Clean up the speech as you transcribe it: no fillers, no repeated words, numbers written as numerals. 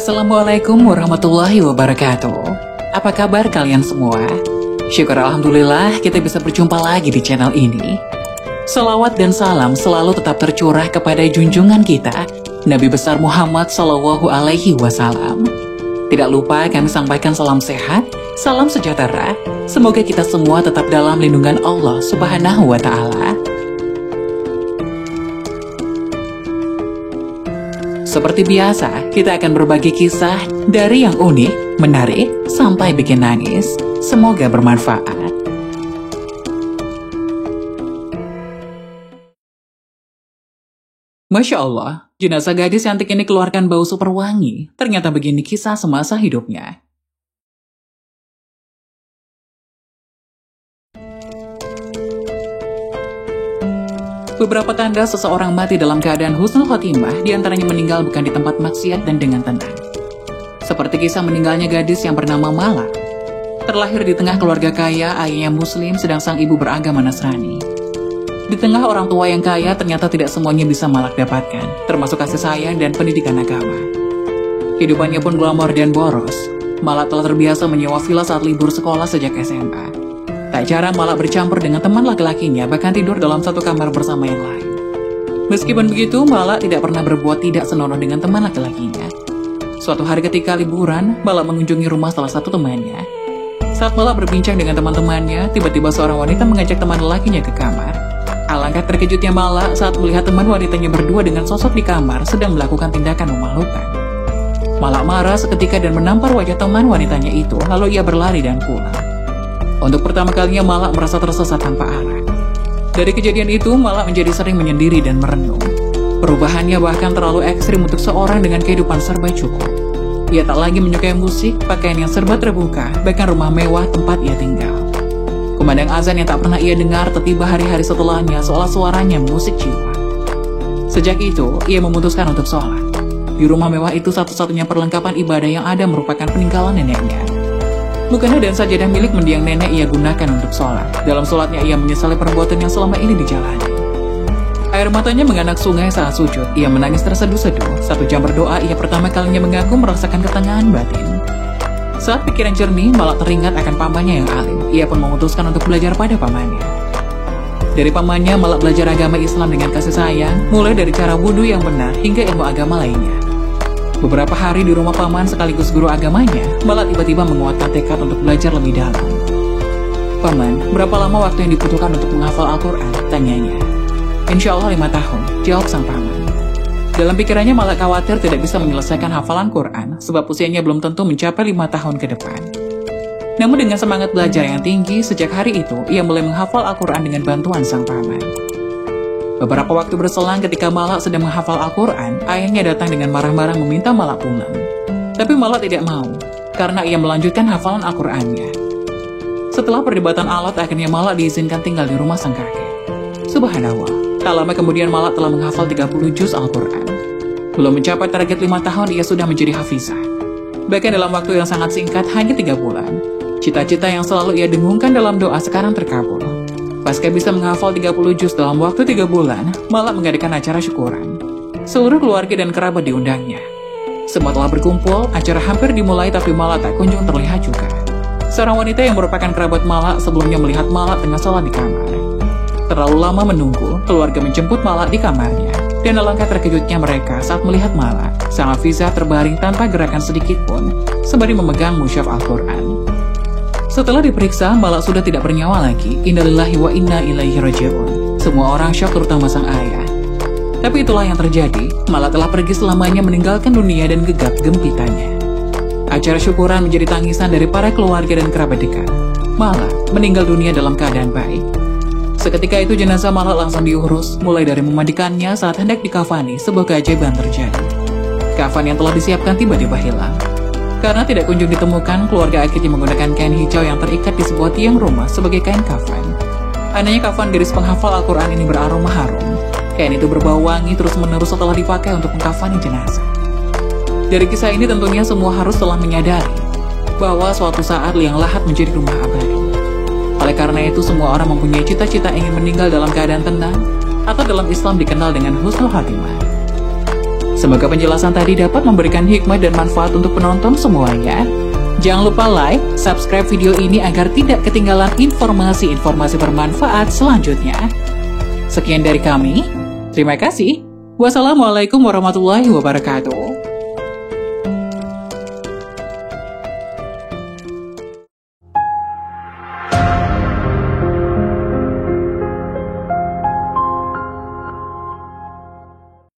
Assalamualaikum warahmatullahi wabarakatuh. Apa kabar kalian semua? Syukur alhamdulillah kita bisa berjumpa lagi di channel ini. Salawat dan salam selalu tetap tercurah kepada junjungan kita, Nabi besar Muhammad Sallallahu Alaihi Wasallam. Tidak lupa kami sampaikan salam sehat, salam sejahtera. Semoga kita semua tetap dalam lindungan Allah Subhanahu wa Ta'ala. Seperti biasa, kita akan berbagi kisah dari yang unik, menarik, sampai bikin nangis. Semoga bermanfaat. Masya Allah, jenazah gadis cantik ini keluarkan bau super wangi. Ternyata begini kisah semasa hidupnya. Beberapa tanda seseorang mati dalam keadaan husnul khotimah, diantaranya meninggal bukan di tempat maksiat dan dengan tenang. Seperti kisah meninggalnya gadis yang bernama Mala. Terlahir di tengah keluarga kaya, ayahnya muslim sedang sang ibu beragama Nasrani. Di tengah orang tua yang kaya, ternyata tidak semuanya bisa Malak dapatkan, termasuk kasih sayang dan pendidikan agama. Hidupannya pun glamor dan boros. Malak telah terbiasa menyewa villa saat libur sekolah sejak SMA. Tak jarang Malak bercampur dengan teman laki-lakinya, bahkan tidur dalam satu kamar bersama yang lain. Meskipun begitu, Malak tidak pernah berbuat tidak senonoh dengan teman laki-lakinya. Suatu hari ketika liburan, Malak mengunjungi rumah salah satu temannya. Saat Malak berbincang dengan teman-temannya, tiba-tiba seorang wanita mengajak teman lelakinya ke kamar. Alangkah terkejutnya Malak saat melihat teman wanitanya berdua dengan sosok di kamar sedang melakukan tindakan memalukan. Malak marah seketika dan menampar wajah teman wanitanya itu, lalu ia berlari dan pulang. Untuk pertama kalinya Malak merasa tersesat tanpa arah. Dari kejadian itu, Malak menjadi sering menyendiri dan merenung. Perubahannya bahkan terlalu ekstrim untuk seorang dengan kehidupan serba cukup. Ia tak lagi menyukai musik, pakaian yang serba terbuka, bahkan rumah mewah tempat ia tinggal. Kumandang azan yang tak pernah ia dengar tiba hari-hari setelahnya seolah suaranya musik jiwa. Sejak itu, ia memutuskan untuk sholat. Di rumah mewah itu satu-satunya perlengkapan ibadah yang ada merupakan peninggalan neneknya. Mukena dan sajadah milik mendiang nenek ia gunakan untuk sholat. Dalam sholatnya ia menyesali perbuatan yang selama ini dijalani. Air matanya menganak sungai saat sujud. Ia menangis terseduh-seduh. 1 jam berdoa, ia pertama kalinya mengaku merasakan ketenangan batin. Saat pikiran jernih, Malak teringat akan pamannya yang alim. Ia pun memutuskan untuk belajar pada pamannya. Dari pamannya, Malak belajar agama Islam dengan kasih sayang, mulai dari cara wudhu yang benar hingga ilmu agama lainnya. Beberapa hari di rumah paman sekaligus guru agamanya, Malak tiba-tiba menguatkan tekad untuk belajar lebih dalam. "Paman, berapa lama waktu yang dibutuhkan untuk menghafal Al-Quran?" tanyanya. "Insya Allah 5 tahun, jawab sang paman. Dalam pikirannya Malak khawatir tidak bisa menyelesaikan hafalan Quran, sebab usianya belum tentu mencapai 5 tahun ke depan. Namun dengan semangat belajar yang tinggi, sejak hari itu, ia mulai menghafal Al-Quran dengan bantuan sang paman. Beberapa waktu berselang ketika Malak sedang menghafal Al-Quran, ayahnya datang dengan marah-marah meminta Malak pulang. Tapi Malak tidak mau, karena ia melanjutkan hafalan Al-Qurannya. Setelah perdebatan alot, akhirnya Malak diizinkan tinggal di rumah sang kakek. Subhanallah, tak lama kemudian Malak telah menghafal 30 juz Al-Quran. Belum mencapai target 5 tahun, ia sudah menjadi hafizah. Bahkan dalam waktu yang sangat singkat, hanya 3 bulan. Cita-cita yang selalu ia dengungkan dalam doa sekarang terkabul. Pasca bisa menghafal 30 juz dalam waktu 3 bulan, Malak mengadakan acara syukuran. Seluruh keluarga dan kerabat diundangnya. Semua telah berkumpul, acara hampir dimulai tapi Malak tak kunjung terlihat juga. Seorang wanita yang merupakan kerabat Malak sebelumnya melihat Malak tengah sholat di kamar. Terlalu lama menunggu, keluarga menjemput Malak di kamarnya. Dan alangkah terkejutnya mereka saat melihat Malak, sang hafizah terbaring tanpa gerakan sedikit pun, sembari memegang mushaf Al-Quran. Setelah diperiksa, Malak sudah tidak bernyawa lagi. Innalillahi wa inna ilaihi raji'un. Semua orang syok, terutama sang ayah. Tapi itulah yang terjadi. Malak telah pergi selamanya meninggalkan dunia dan gegap gempitannya. Acara syukuran menjadi tangisan dari para keluarga dan kerabat dekat. Malak meninggal dunia dalam keadaan baik. Seketika itu jenazah Malak langsung diurus, mulai dari memandikannya saat hendak dikafani, sebuah keajaiban terjadi. Kafan yang telah disiapkan tiba-tiba hilang. Karena tidak kunjung ditemukan, keluarga akhirnya menggunakan kain hijau yang terikat di sebuah tiang rumah sebagai kain kafan. Anehnya kafan gadis penghafal Al-Quran ini beraroma harum. Kain itu berbau wangi terus-menerus setelah dipakai untuk mengkafani jenazah. Dari kisah ini tentunya semua harus telah menyadari bahwa suatu saat liang lahat menjadi rumah abadi. Oleh karena itu, semua orang mempunyai cita-cita ingin meninggal dalam keadaan tenang, atau dalam Islam dikenal dengan husnul khatimah. Semoga penjelasan tadi dapat memberikan hikmah dan manfaat untuk penonton semuanya. Jangan lupa like, subscribe video ini agar tidak ketinggalan informasi-informasi bermanfaat selanjutnya. Sekian dari kami, terima kasih. Wassalamualaikum warahmatullahi wabarakatuh.